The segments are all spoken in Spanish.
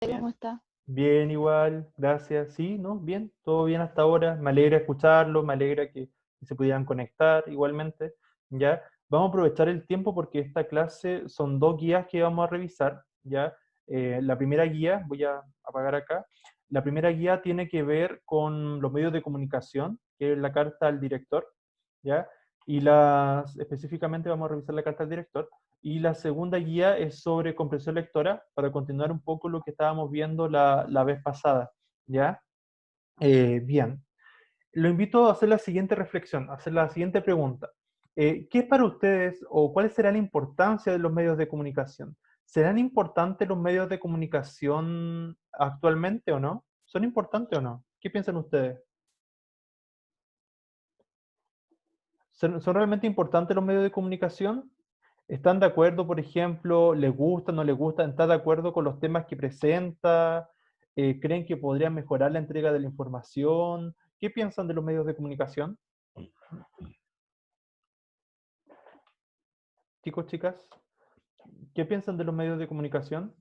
¿Cómo Bien, está? bien igual, gracias. Sí, ¿no? Bien, todo bien hasta ahora. Me alegra escucharlo, me alegra que se pudieran conectar igualmente. ¿Ya? Vamos a aprovechar el tiempo porque esta clase son dos guías que vamos a revisar. ¿Ya? La primera guía, voy a apagar acá. La primera guía tiene que ver con los medios de comunicación, que es la carta al director. ¿Ya? Específicamente vamos a revisar la carta al director. Y la segunda guía es sobre comprensión lectora, para continuar un poco lo que estábamos viendo la vez pasada, ¿ya? Bien, lo invito a hacer la siguiente reflexión, a hacer la siguiente pregunta. ¿Qué es para ustedes o cuál será la importancia de los medios de comunicación? ¿Serán importantes los medios de comunicación actualmente o no? ¿Son importantes o no? ¿Qué piensan ustedes? ¿Son realmente importantes los medios de comunicación? ¿Están de acuerdo, por ejemplo, les gusta, no les gusta, están de acuerdo con los temas que presenta? ¿Creen que podría mejorar la entrega de la información? ¿Qué piensan de los medios de comunicación? Chicos, chicas, ¿qué piensan de los medios de comunicación?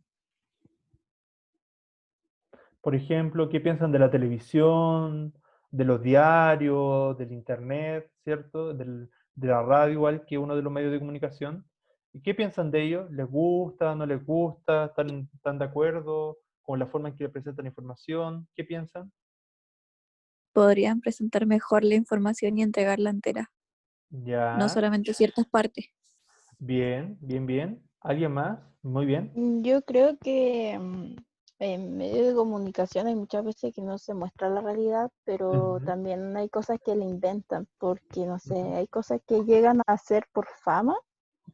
Por ejemplo, ¿qué piensan de la televisión, de los diarios, del internet, ¿cierto? De la radio, igual que uno de los medios de comunicación. ¿Y qué piensan de ellos? ¿Les gusta, no les gusta? ¿Están de acuerdo con la forma en que presentan la información? ¿Qué piensan? Podrían presentar mejor la información y entregarla entera, no Ya, solamente ciertas partes. bien, bien, bien. ¿Alguien más? Muy bien. Yo creo que en medio de comunicación hay muchas veces que no se muestra la realidad, pero Ujú, también hay cosas que le inventan, porque no sé, ujú. hay cosas que llegan a hacer por fama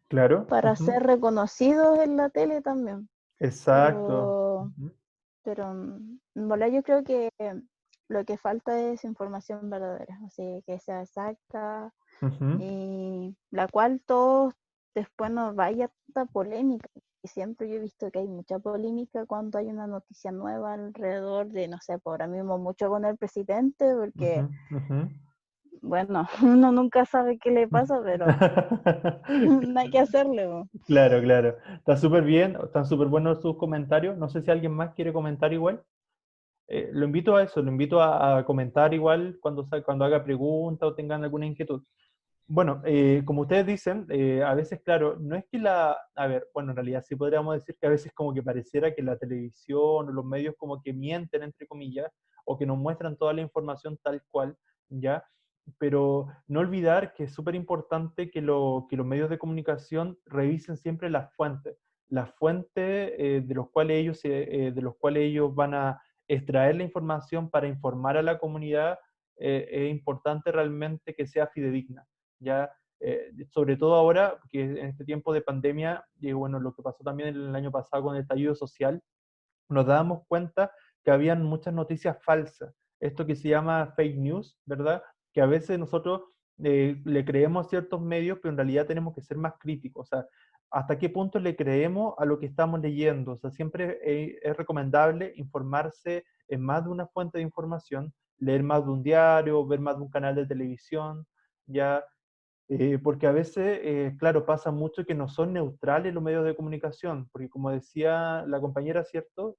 Claro. para Ujú. ser reconocidos en la tele también. Exacto. Pero, Ujú, en verdad yo creo que lo que falta es información verdadera, o sea, que sea exacta ujú. y la cual todos después no vaya tanta polémica. Y siempre yo he visto que hay mucha polémica cuando hay una noticia nueva alrededor de, no sé, por ahora mismo mucho con el presidente, Ujú, porque, ujú. bueno, uno nunca sabe qué le pasa, pero no hay que hacerle. Po. Claro, claro. Está súper bien, están súper buenos sus comentarios. No sé si alguien más quiere comentar igual. Lo invito a eso, lo invito a comentar igual cuando haga preguntas o tengan alguna inquietud. Bueno, como ustedes dicen, a veces, claro, no es que a ver, bueno, en realidad sí podríamos decir que a veces como que pareciera que la televisión o los medios como que mienten, entre comillas, o que nos muestran toda la información tal cual, ¿ya? Pero no olvidar que es súper importante que los medios de comunicación revisen siempre las fuentes de los cuales ellos van a extraer la información para informar a la comunidad. Es importante realmente que sea fidedigna. ¿Ya? Sobre todo ahora, que en este tiempo de pandemia, y bueno, lo que pasó también el año pasado con el estallido social, nos dábamos cuenta que habían muchas noticias falsas. Esto que se llama fake news, ¿verdad? Que a veces nosotros le creemos a ciertos medios, pero en realidad tenemos que ser más críticos. O sea, ¿hasta qué punto le creemos a lo que estamos leyendo? O sea, siempre es recomendable informarse en más de una fuente de información, leer más de un diario, ver más de un canal de televisión, ya porque a veces, claro, pasa mucho que no son neutrales los medios de comunicación, porque como decía la compañera, ¿cierto?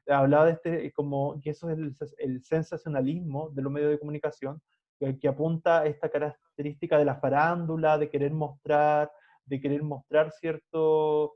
Hablaba de como que eso es el sensacionalismo de los medios de comunicación, que apunta a esta característica de la farándula, de querer mostrar cierto,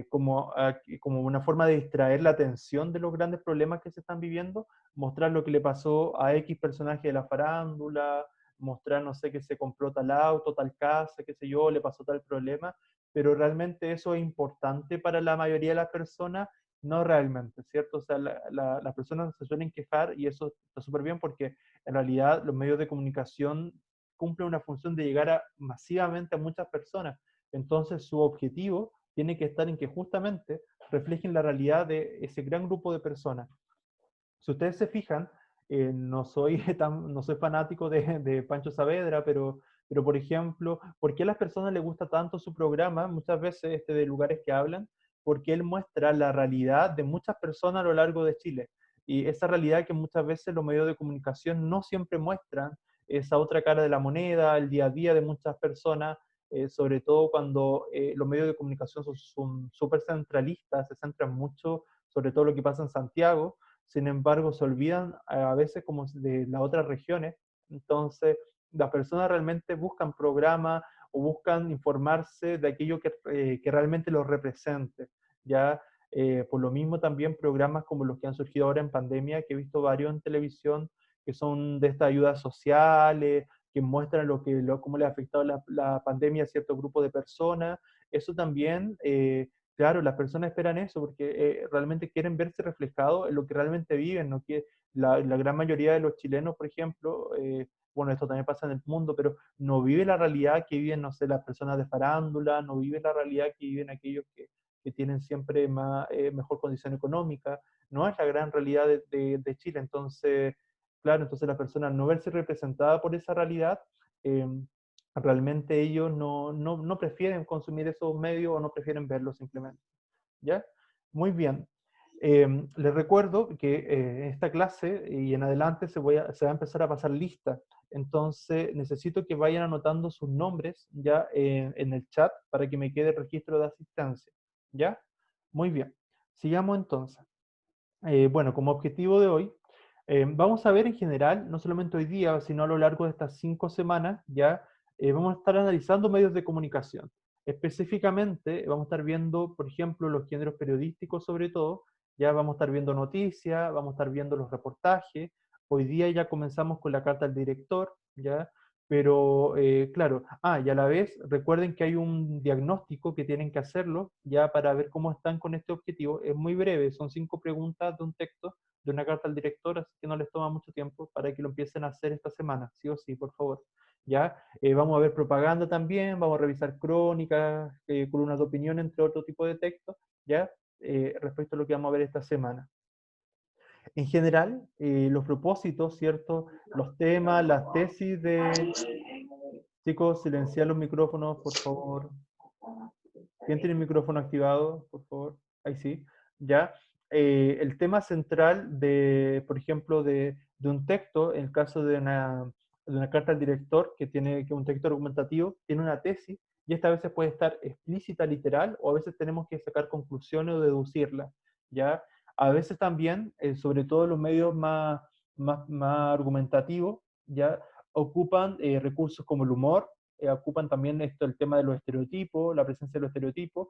como una forma de distraer la atención de los grandes problemas que se están viviendo, mostrar lo que le pasó a X personaje de la farándula, mostrar, no sé, que se compró tal auto, tal casa, qué sé yo, le pasó tal problema, pero realmente eso es importante para la mayoría de las personas, no realmente, ¿cierto? O sea, las personas se suelen quejar y eso está súper bien porque en realidad los medios de comunicación cumplen una función de llegar masivamente a muchas personas. Entonces su objetivo tiene que estar en que justamente reflejen la realidad de ese gran grupo de personas. Si ustedes se fijan, no soy fanático de Pancho Saavedra, pero por ejemplo, ¿por qué a las personas les gusta tanto su programa? Muchas veces de lugares que hablan, porque él muestra la realidad de muchas personas a lo largo de Chile. Y esa realidad que muchas veces los medios de comunicación no siempre muestran, esa otra cara de la moneda, el día a día de muchas personas, sobre todo cuando los medios de comunicación son súper centralistas, se centran mucho sobre todo lo que pasa en Santiago, sin embargo se olvidan a veces como de las otras regiones, entonces las personas realmente buscan programas o buscan informarse de aquello que realmente los represente, ¿ya? Por lo mismo también programas como los que han surgido ahora en pandemia, que he visto varios en televisión, que son de estas ayudas sociales, que muestran cómo le ha afectado la pandemia a cierto grupo de personas. Eso también, claro, las personas esperan eso porque realmente quieren verse reflejados en lo que realmente viven, ¿no? Que la gran mayoría de los chilenos, por ejemplo, bueno, esto también pasa en el mundo, pero no vive la realidad que viven, no sé, las personas de farándula, no vive la realidad que viven aquellos que tienen siempre mejor condición económica, no es la gran realidad de Chile, entonces, claro, entonces la persona no verse representada por esa realidad, eh, realmente ellos no prefieren consumir esos medios o no prefieren verlos simplemente, ¿ya? Muy bien. Les recuerdo que en esta clase y en adelante se va a empezar a pasar lista. Entonces necesito que vayan anotando sus nombres ya en el chat para que me quede el registro de asistencia. ¿Ya? Muy bien. Sigamos entonces. Bueno, como objetivo de hoy, vamos a ver en general, no solamente hoy día, sino a lo largo de estas 5 semanas, ya vamos a estar analizando medios de comunicación. Específicamente, vamos a estar viendo, por ejemplo, los géneros periodísticos sobre todo, ya vamos a estar viendo noticias, vamos a estar viendo los reportajes. Hoy día ya comenzamos con la carta al director, ya, pero claro, y a la vez recuerden que hay un diagnóstico que tienen que hacerlo ya para ver cómo están con este objetivo. Es muy breve, son 5 preguntas de un texto, de una carta al director, así que no les toma mucho tiempo para que lo empiecen a hacer esta semana, sí o sí, por favor. ¿Ya? Vamos a ver propaganda también, vamos a revisar crónicas, columnas de opinión, entre otro tipo de textos, ¿ya? Respecto a lo que vamos a ver esta semana. En general, los propósitos, ¿cierto? Los temas, las tesis de... Chicos, silenciar los micrófonos, por favor. ¿Quién tiene el micrófono activado? Por favor. Ahí sí. Ya. El tema central de, por ejemplo, de un texto, en el caso de una carta al director, que un texto argumentativo, tiene una tesis, y esta a veces puede estar explícita, literal, o a veces tenemos que sacar conclusiones o deducirla. ¿Ya? A veces también, sobre todo los medios más argumentativos, ¿ya? Ocupan recursos como el humor, ocupan también el tema de los estereotipos, la presencia de los estereotipos,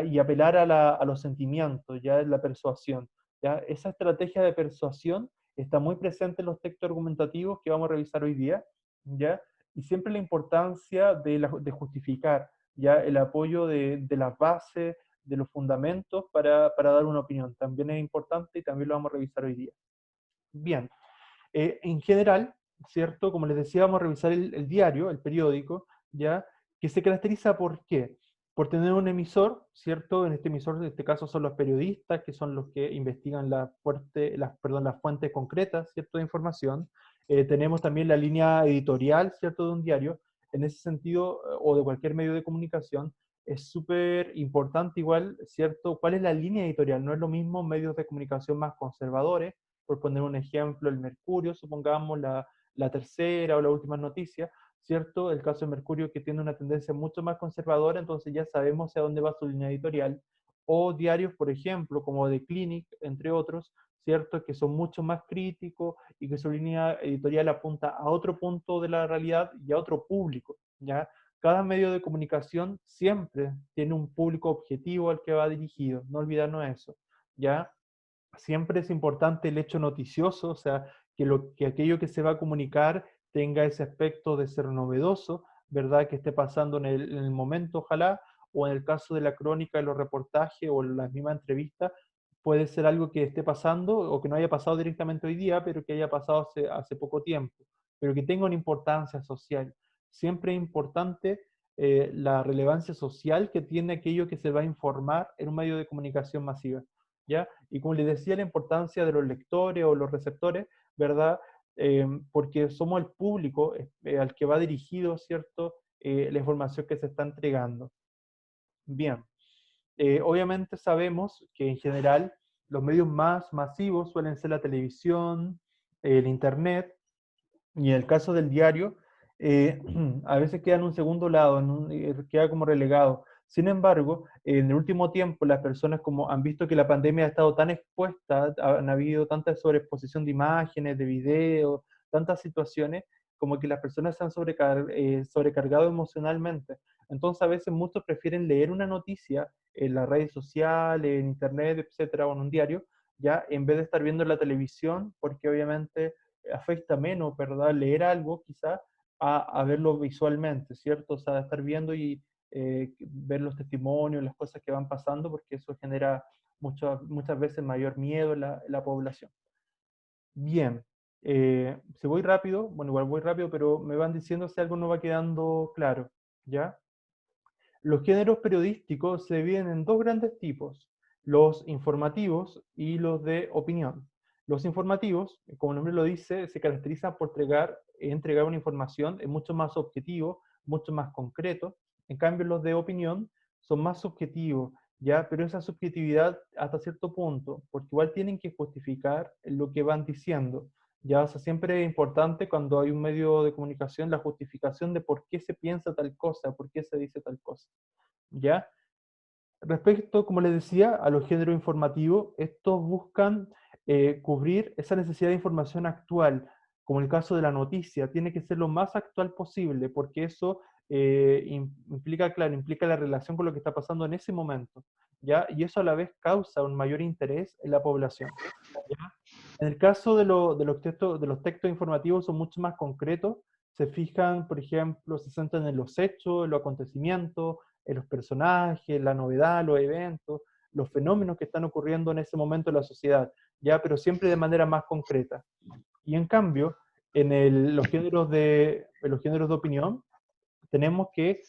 y apelar a los sentimientos, ya la persuasión. ¿Ya? Esa estrategia de persuasión está muy presente en los textos argumentativos que vamos a revisar hoy día, ¿ya? Y siempre la importancia de justificar, ¿ya? El apoyo de las bases, de los fundamentos para dar una opinión. También es importante y también lo vamos a revisar hoy día. Bien, en general, ¿cierto? Como les decía, vamos a revisar el diario, el periódico, ¿ya? Que se caracteriza por qué? Por tener un emisor, ¿cierto? En este emisor, en este caso, son los periodistas, que son los que investigan las fuentes concretas, ¿cierto? De información. Tenemos también la línea editorial, ¿cierto? De un diario. En ese sentido, o de cualquier medio de comunicación, es súper importante igual, ¿cierto? ¿Cuál es la línea editorial? No es lo mismo medios de comunicación más conservadores, por poner un ejemplo, el Mercurio, supongamos la tercera o la última noticia, ¿cierto? El caso de Mercurio que tiene una tendencia mucho más conservadora, entonces ya sabemos hacia dónde va su línea editorial. O diarios, por ejemplo, como The Clinic, entre otros, ¿cierto? Que son mucho más críticos y que su línea editorial apunta a otro punto de la realidad y a otro público, ¿ya? Cada medio de comunicación siempre tiene un público objetivo al que va dirigido, no olvidarnos eso, ¿ya? Siempre es importante el hecho noticioso, o sea, que aquello que se va a comunicar tenga ese aspecto de ser novedoso, ¿verdad? Que esté pasando en el momento, ojalá, o en el caso de la crónica, de los reportajes o las mismas entrevistas, puede ser algo que esté pasando o que no haya pasado directamente hoy día, pero que haya pasado hace poco tiempo, pero que tenga una importancia social. Siempre es importante la relevancia social que tiene aquello que se va a informar en un medio de comunicación masiva. ¿Ya? Y como les decía, la importancia de los lectores o los receptores, ¿verdad? Porque somos el público al que va dirigido, ¿cierto? La información que se está entregando. Bien, obviamente sabemos que en general los medios más masivos suelen ser la televisión, el internet, y en el caso del diario, a veces queda en un segundo lado, queda como relegado. Sin embargo, en el último tiempo las personas como han visto que la pandemia ha estado tan expuesta, han habido tanta sobreexposición de imágenes, de videos, tantas situaciones, como que las personas se han sobrecargado emocionalmente. Entonces a veces muchos prefieren leer una noticia en las redes sociales, en internet, etcétera, o en un diario, ya en vez de estar viendo la televisión, porque obviamente afecta menos, ¿verdad? Leer algo quizás a verlo visualmente, ¿cierto? O sea, estar viendo y ver los testimonios, las cosas que van pasando, porque eso genera muchas veces mayor miedo en la población. Bien, si voy rápido, bueno, igual voy rápido, pero me van diciendo si algo no va quedando claro, ¿ya? Los géneros periodísticos se dividen en dos grandes tipos, los informativos y los de opinión. Los informativos, como el nombre lo dice, se caracterizan por entregar una información mucho más objetivo, mucho más concreto. En cambio, los de opinión son más subjetivos, ¿ya? Pero esa subjetividad hasta cierto punto, porque igual tienen que justificar lo que van diciendo. Ya, o sea, siempre es importante cuando hay un medio de comunicación la justificación de por qué se piensa tal cosa, por qué se dice tal cosa. ¿Ya? Respecto, como les decía, a los géneros informativos, estos buscan cubrir esa necesidad de información actual, como el caso de la noticia, tiene que ser lo más actual posible, porque eso implica, claro, implica la relación con lo que está pasando en ese momento, ¿ya? Y eso a la vez causa un mayor interés en la población, ¿ya? En el caso de los textos informativos son mucho más concretos, se fijan, por ejemplo, se centran en los hechos, en los acontecimientos, en los personajes, la novedad, los eventos, los fenómenos que están ocurriendo en ese momento en la sociedad, ya, pero siempre de manera más concreta. Y en cambio, en los géneros de opinión, tenemos que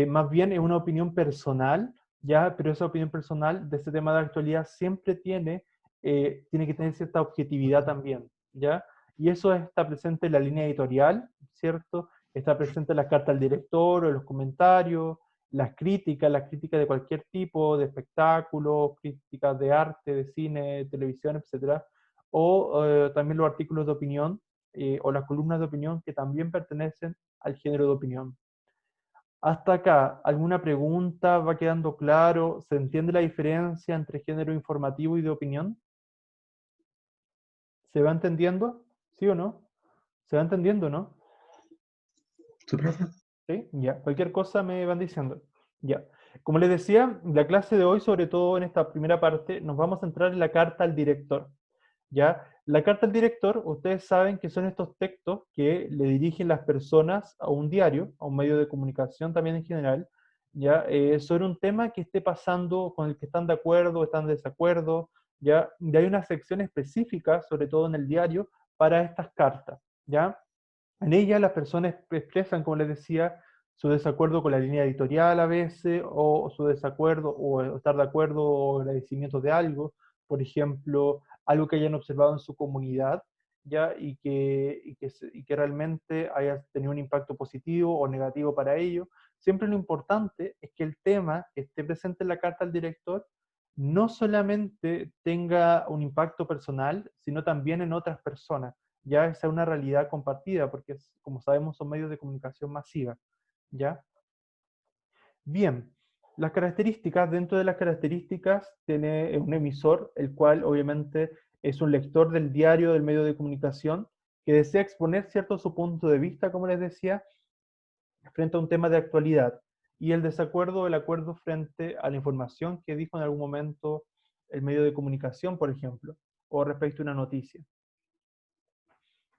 más bien es una opinión personal, ya, pero esa opinión personal de este tema de actualidad siempre tiene que tener cierta objetividad también, ya, y eso está presente en la línea editorial, ¿cierto? Está presente en las cartas al director o en los comentarios, las críticas de cualquier tipo, de espectáculos, críticas de arte, de cine, televisión, etcétera, o también los artículos de opinión o las columnas de opinión que también pertenecen al género de opinión. Hasta acá, ¿alguna pregunta? ¿Va quedando claro? ¿Se entiende la diferencia entre género informativo y de opinión? ¿Se va entendiendo? ¿Sí o no? ¿Se va entendiendo, no? Sí, profe. ¿Sí? Ya. Cualquier cosa me van diciendo. Ya. Como les decía, la clase de hoy, sobre todo en esta primera parte, nos vamos a centrar en la carta al director. ¿Ya? La carta al director, ustedes saben que son estos textos que le dirigen las personas a un diario, a un medio de comunicación también en general, ¿ya? Sobre un tema que esté pasando, con el que están de acuerdo, están de desacuerdo, ¿ya? Y hay una sección específica, sobre todo en el diario, para estas cartas, ¿ya? En ella las personas expresan, como les decía, su desacuerdo con la línea editorial a veces, o su desacuerdo, o estar de acuerdo, o agradecimiento de algo, por ejemplo, algo que hayan observado en su comunidad, ¿ya? Y que realmente haya tenido un impacto positivo o negativo para ellos. Siempre lo importante es que el tema que esté presente en la carta al director no solamente tenga un impacto personal, sino también en otras personas ya es una realidad compartida, porque como sabemos son medios de comunicación masiva, ¿ya? Bien, las características, dentro de las características tiene un emisor, el cual obviamente es un lector del diario, del medio de comunicación, que desea exponer cierto su punto de vista, como les decía, frente a un tema de actualidad, y el desacuerdo o el acuerdo frente a la información que dijo en algún momento el medio de comunicación, por ejemplo, o respecto a una noticia.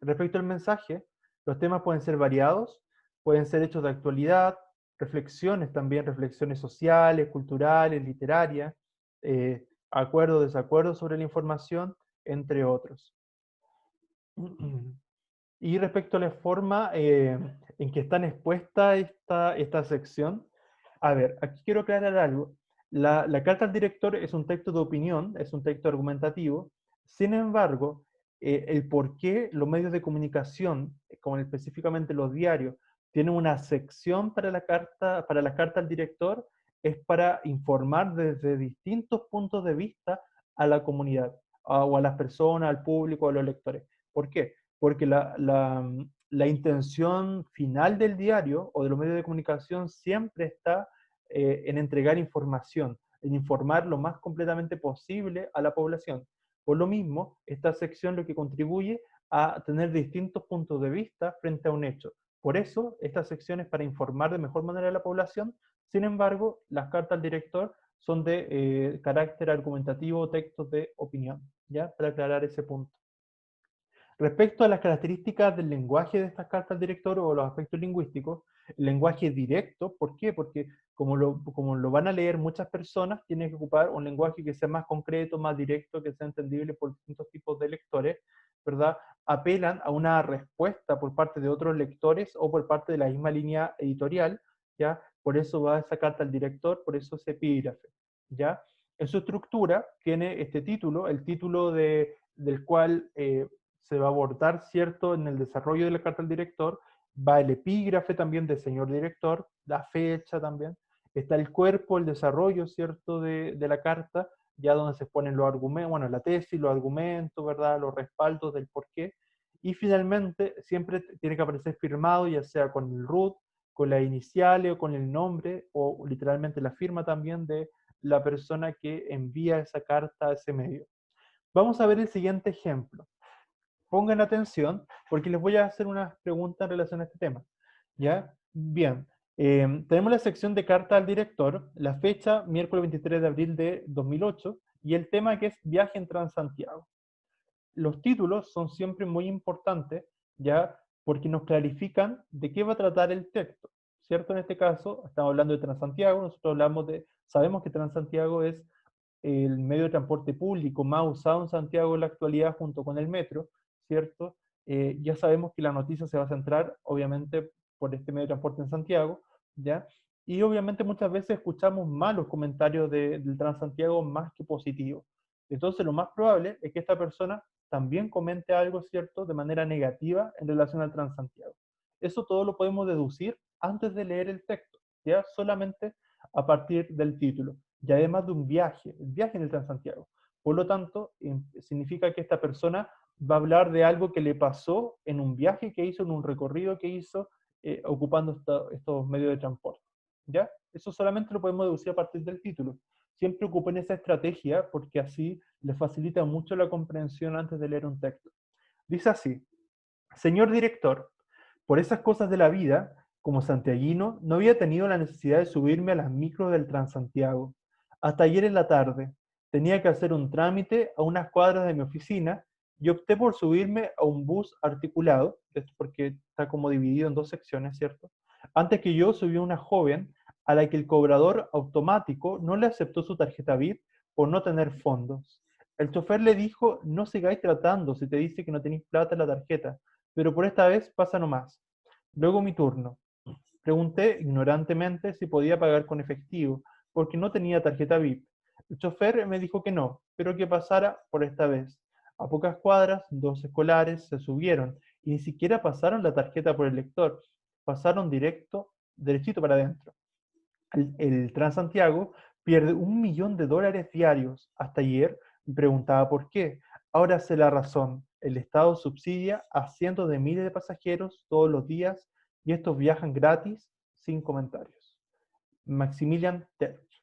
Respecto al mensaje, los temas pueden ser variados, pueden ser hechos de actualidad, reflexiones también, reflexiones sociales, culturales, literarias, acuerdos, desacuerdos sobre la información, entre otros. Y respecto a la forma en que están expuesta esta sección, a ver, aquí quiero aclarar algo. La carta al director es un texto de opinión, es un texto argumentativo. Sin embargo, el por qué los medios de comunicación, como específicamente los diarios, tienen una sección para la carta al director, es para informar desde distintos puntos de vista a la comunidad, o a las personas, al público, a los lectores. ¿Por qué? Porque la intención final del diario o de los medios de comunicación siempre está en entregar información, en informar lo más completamente posible a la población. Por lo mismo, esta sección lo que contribuye a tener distintos puntos de vista frente a un hecho. Por eso, esta sección es para informar de mejor manera a la población. Sin embargo, las cartas al director son de carácter argumentativo, textos de opinión, ¿ya? Para aclarar ese punto. Respecto a las características del lenguaje de estas cartas al director o los aspectos lingüísticos, el lenguaje directo, ¿por qué? Porque como lo van a leer muchas personas, tienen que ocupar un lenguaje que sea más concreto, más directo, que sea entendible por distintos tipos de lectores, ¿verdad? Apelan a una respuesta por parte de otros lectores o por parte de la misma línea editorial, ¿ya? Por eso va esa carta al director, por eso ese epígrafe, ¿ya? En su estructura tiene este título, el título del cual se va a abordar, ¿cierto? En el desarrollo de la carta al director, va el epígrafe también del señor director, la fecha también, está el cuerpo, el desarrollo, ¿cierto? De la carta, ya donde se ponen los argumentos, bueno, la tesis, los argumentos, ¿verdad? Los respaldos del porqué, y finalmente siempre tiene que aparecer firmado, ya sea con el root, con las iniciales o con el nombre, o literalmente la firma también de la persona que envía esa carta a ese medio. Vamos a ver el siguiente ejemplo. Pongan atención, porque les voy a hacer unas preguntas en relación a este tema. ¿Ya? Bien. Tenemos la sección de carta al director, la fecha, miércoles 23 de abril de 2008, y el tema que es viaje en Transantiago. Los títulos son siempre muy importantes, ¿ya? Porque nos clarifican de qué va a tratar el texto, ¿cierto? En este caso, estamos hablando de Transantiago, nosotros sabemos que Transantiago es el medio de transporte público más usado en Santiago en la actualidad junto con el metro, ¿cierto? Ya sabemos que la noticia se va a centrar, obviamente, por este medio de transporte en Santiago, ¿ya? Y obviamente muchas veces escuchamos malos comentarios del Transantiago más que positivos. Entonces lo más probable es que esta persona también comente algo, ¿cierto?, de manera negativa en relación al Transantiago. Eso todo lo podemos deducir antes de leer el texto, ¿ya? Solamente a partir del título. Y además de un viaje, el viaje en el Transantiago. Por lo tanto, significa que esta persona va a hablar de algo que le pasó en un viaje que hizo, en un recorrido que hizo, ocupando estos medios de transporte. ¿Ya? Eso solamente lo podemos deducir a partir del título. Siempre ocupen esa estrategia porque así les facilita mucho la comprensión antes de leer un texto. Dice así: señor director, por esas cosas de la vida, como santiaguino, no había tenido la necesidad de subirme a las micros del Transantiago. Hasta ayer en la tarde tenía que hacer un trámite a unas cuadras de mi oficina y opté por subirme a un bus articulado, esto porque está como dividido en dos secciones, ¿cierto? Antes que yo subió una joven a la que el cobrador automático no le aceptó su tarjeta VIP por no tener fondos. El chofer le dijo: no sigáis tratando si te dice que no tenéis plata en la tarjeta, pero por esta vez pasa nomás. Luego mi turno. Pregunté ignorantemente si podía pagar con efectivo, porque no tenía tarjeta VIP. El chofer me dijo que no, pero que pasara por esta vez. A pocas cuadras, dos escolares se subieron y ni siquiera pasaron la tarjeta por el lector. Pasaron derechito para adentro. El Transantiago pierde $1.000.000 diarios. Hasta ayer me preguntaba por qué. Ahora sé la razón. El Estado subsidia a cientos de miles de pasajeros todos los días y estos viajan gratis sin comentarios. Maximilian Terch,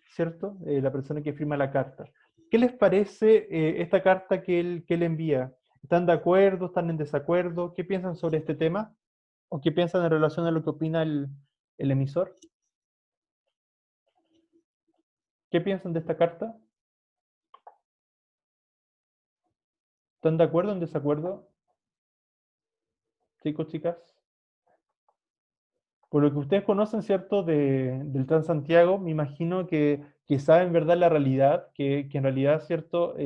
¿cierto? La persona que firma la carta. ¿Qué les parece esta carta que él envía? ¿Están de acuerdo? ¿Están en desacuerdo? ¿Qué piensan sobre este tema? ¿O qué piensan en relación a lo que opina el emisor? ¿Qué piensan de esta carta? ¿Están de acuerdo o en desacuerdo? Chicos, chicas. Por lo que ustedes conocen, ¿cierto?, del Transantiago, me imagino que saben, ¿verdad?, la realidad, que en realidad, ¿cierto?,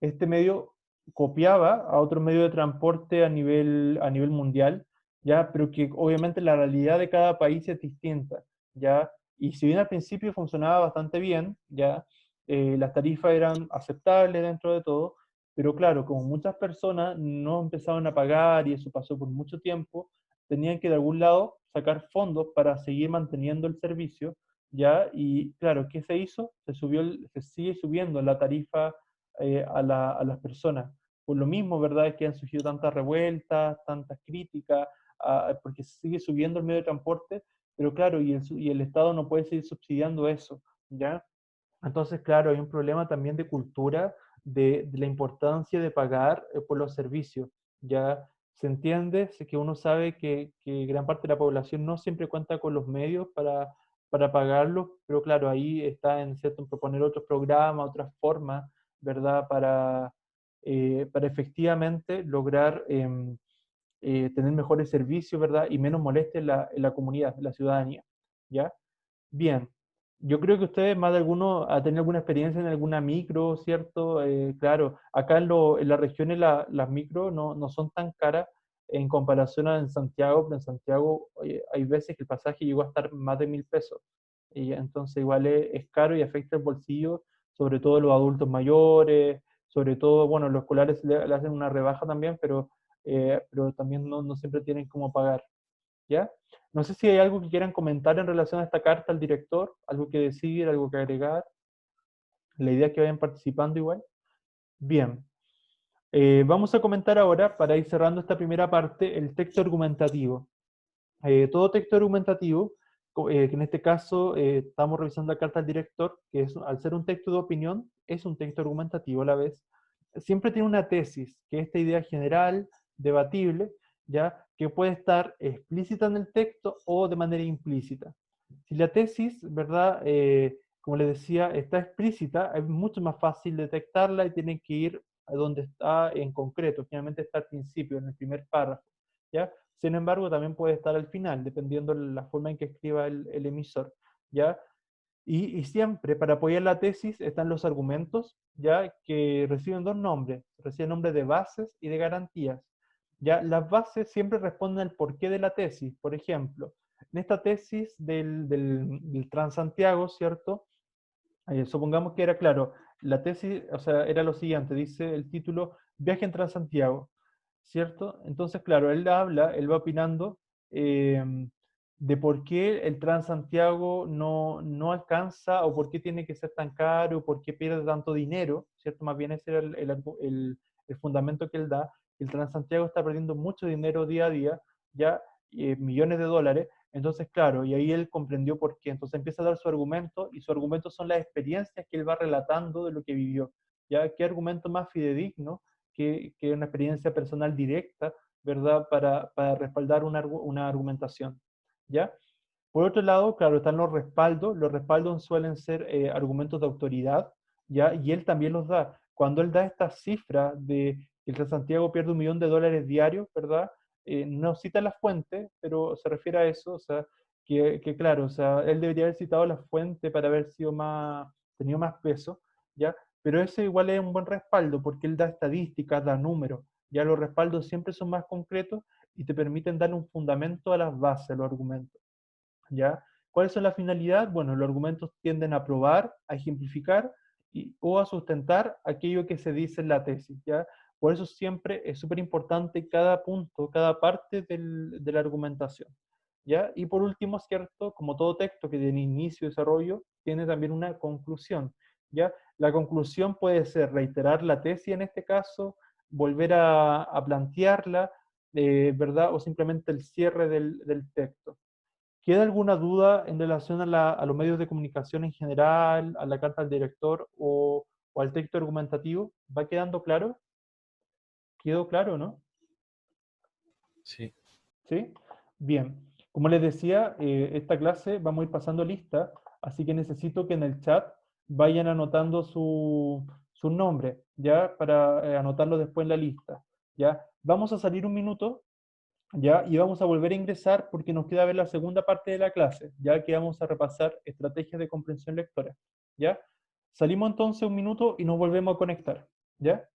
este medio copiaba a otro medio de transporte a nivel mundial, ¿ya? Pero que obviamente la realidad de cada país es distinta, ¿ya? Y si bien al principio funcionaba bastante bien, ¿ya? Las tarifas eran aceptables dentro de todo, pero claro, como muchas personas no empezaron a pagar y eso pasó por mucho tiempo, tenían que de algún lado sacar fondos para seguir manteniendo el servicio, ¿ya? Y claro, ¿qué se hizo? Se sigue subiendo la tarifa a las personas. por lo mismo, ¿verdad? Es que han surgido tantas revueltas, tantas críticas, porque se sigue subiendo el medio de transporte, pero claro, y el Estado no puede seguir subsidiando eso, ¿ya? Entonces, claro, hay un problema también de cultura, de la importancia de pagar por los servicios. Ya se entiende, sé que uno sabe que gran parte de la población no siempre cuenta con los medios para pagarlo, pero claro, ahí está en cierto en proponer otros programas, otras formas, ¿verdad? Para efectivamente lograr tener mejores servicios, ¿verdad? Y menos molestia en la comunidad, en la ciudadanía, ¿ya? Bien, yo creo que ustedes, más de alguno, ha tenido alguna experiencia en alguna micro, ¿cierto? Claro, acá en las regiones las micro no son tan caras en comparación a en Santiago, pero en Santiago hay veces que el pasaje llegó a estar más de 1.000 pesos. Y entonces igual es caro y afecta el bolsillo, sobre todo los adultos mayores, sobre todo, bueno, los escolares le hacen una rebaja también, pero también no siempre tienen cómo pagar, ¿ya? No sé si hay algo que quieran comentar en relación a esta carta al director, algo que decir, algo que agregar. La idea es que vayan participando igual. Bien, vamos a comentar ahora, para ir cerrando esta primera parte, el texto argumentativo. Todo texto argumentativo, que en este caso estamos revisando la carta al director, que es, al ser un texto de opinión, es un texto argumentativo a la vez. Siempre tiene una tesis, que es esta idea general, debatible, ¿ya? Que puede estar explícita en el texto o de manera implícita. Si la tesis, ¿verdad? Como les decía, está explícita, es mucho más fácil detectarla y tienen que ir a donde está en concreto, finalmente está al principio, en el primer párrafo, ¿ya? Sin embargo, también puede estar al final, dependiendo de la forma en que escriba el emisor, ¿ya? Y siempre para apoyar la tesis están los argumentos, ya que reciben dos nombres, reciben nombres de bases y de garantías. Ya las bases siempre responden al porqué de la tesis. Por ejemplo, en esta tesis del Transantiago, ¿cierto? Supongamos que era claro, la tesis, o sea, era lo siguiente, dice el título, Viaje en Transantiago, ¿cierto? Entonces, claro, él va opinando de por qué el Transantiago no alcanza o por qué tiene que ser tan caro, por qué pierde tanto dinero, ¿cierto? Más bien ese era el fundamento que él da. El Transantiago está perdiendo mucho dinero día a día, ya millones de dólares. Entonces, claro, y ahí él comprendió por qué. Entonces empieza a dar su argumento y su argumento son las experiencias que él va relatando de lo que vivió. ¿Ya? ¿Qué argumento más fidedigno que una experiencia personal directa, ¿verdad? Para respaldar una argumentación, ¿ya? Por otro lado, claro, están los respaldos suelen ser argumentos de autoridad, ¿ya? Y él también los da. Cuando él da esta cifra de que el Transantiago pierde $1.000.000 diarios, ¿verdad? No cita la fuente, pero se refiere a eso, o sea, que claro, o sea, él debería haber citado la fuente para haber sido tenido más peso, ¿ya? Pero eso igual es un buen respaldo, porque él da estadísticas, da números, ya los respaldos siempre son más concretos y te permiten darle un fundamento a las bases, a los argumentos, ¿ya? ¿Cuáles son las finalidades? Bueno, los argumentos tienden a probar, a ejemplificar o a sustentar aquello que se dice en la tesis, ¿ya? Por eso siempre es súper importante cada punto, cada parte de la argumentación, ¿ya? Y por último, ¿cierto? Como todo texto que tiene inicio y desarrollo, tiene también una conclusión, ¿ya? La conclusión puede ser reiterar la tesis en este caso, volver a plantearla, ¿verdad? O simplemente el cierre del texto. ¿Queda alguna duda en relación a los medios de comunicación en general, a la carta al director o al texto argumentativo? ¿Va quedando claro? ¿Quedó claro, no? Sí. ¿Sí? Bien. Como les decía, esta clase vamos a ir pasando lista, así que necesito que en el chat vayan anotando su nombre, ¿ya? Para anotarlo después en la lista, ¿ya? Vamos a salir un minuto, ¿ya? Y vamos a volver a ingresar porque nos queda ver la segunda parte de la clase, ya que vamos a repasar estrategias de comprensión lectora, ¿ya? Salimos entonces un minuto y nos volvemos a conectar, ¿ya?